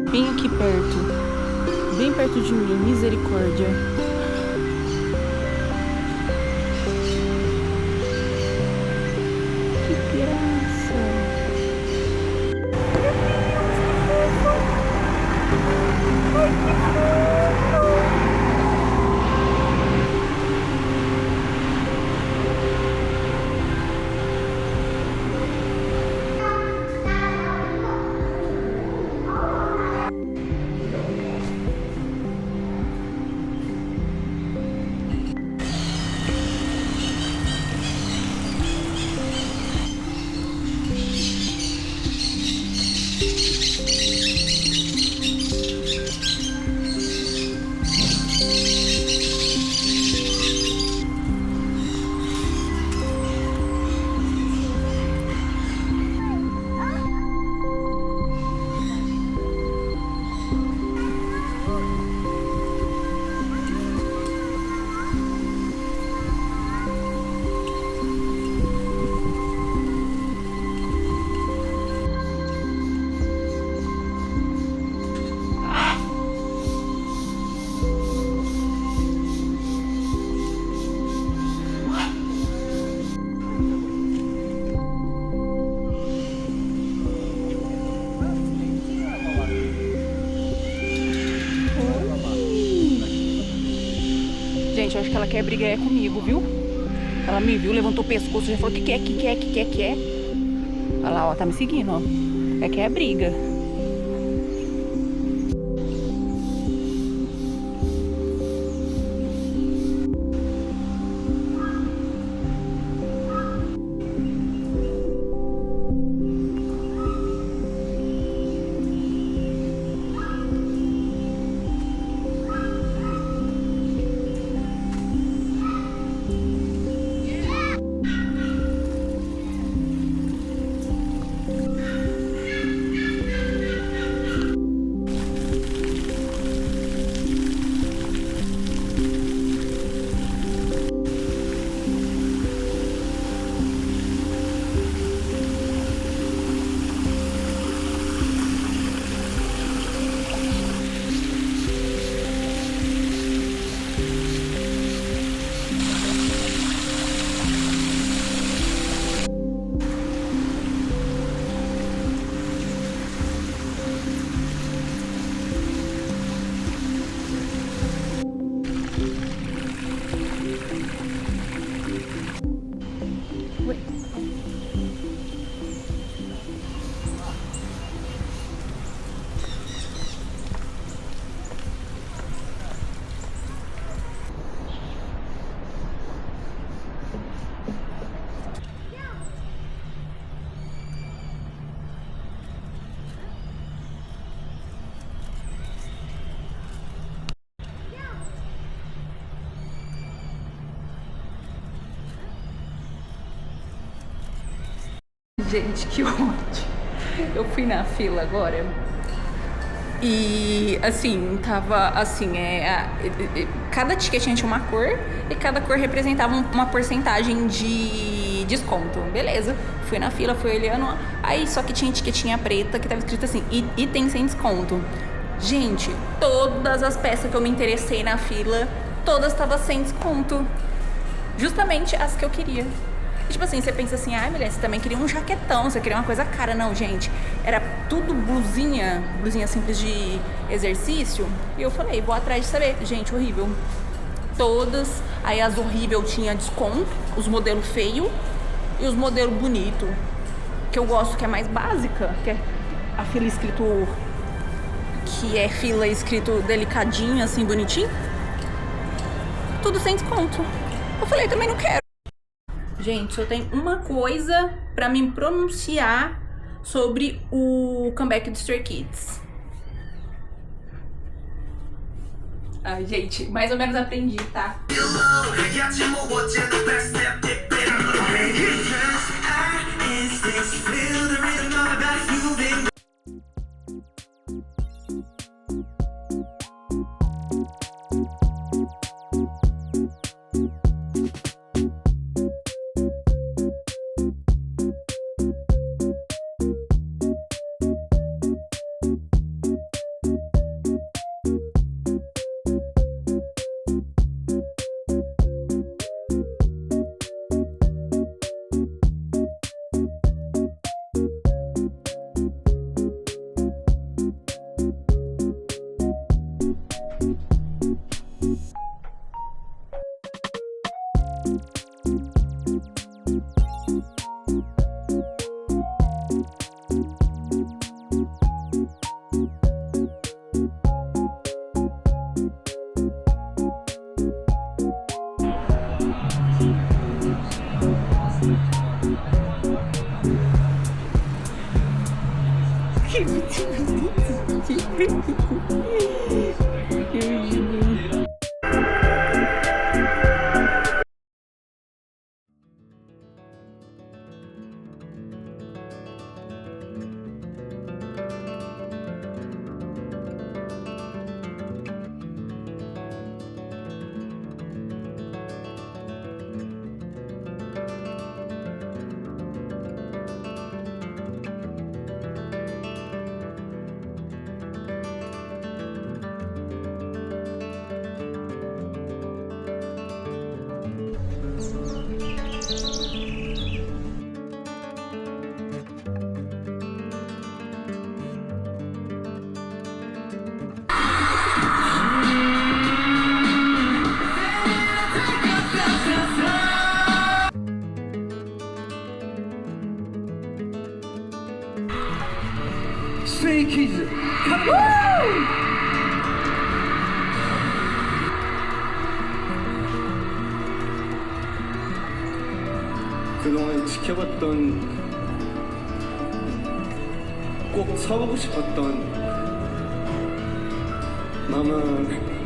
Bem aqui perto. Bem perto de mim. Misericórdia. Que graça. Ai, que fofo. Gente, eu acho que ela quer brigar comigo, viu? Ela me viu, levantou o pescoço, já falou que quer. Olha lá, ó, tá me seguindo, ó. É que é briga. Gente, que ódio. Eu fui na fila agora e, assim, tava, assim, cada ticket tinha uma cor e cada cor representava uma porcentagem de desconto. Beleza, fui na fila, fui olhando. Aí só que tinha etiquetinha preta que tava escrito assim, item sem desconto. Gente, todas as peças que eu me interessei na fila, todas estavam sem desconto. Justamente as que eu queria. E, tipo assim, você pensa assim, ai, mulher, você também queria um jaquetão, você queria uma coisa cara. Não, gente, era tudo blusinha simples de exercício. E eu falei, vou atrás de saber. Gente, horrível. Todas, aí as horrível tinha desconto, os modelos feio e os modelos bonito. Que eu gosto, que é mais básica, que é a fila escrito, que é fila escrito delicadinho, assim, bonitinho. Tudo sem desconto. Eu falei, também não quero. Gente, só tem uma coisa pra me pronunciar sobre o comeback do Stray Kids. Ai, gente, mais ou menos aprendi, tá? Stray Kids, 그동안 지켜봤던, 꼭 사보고 싶었던 마마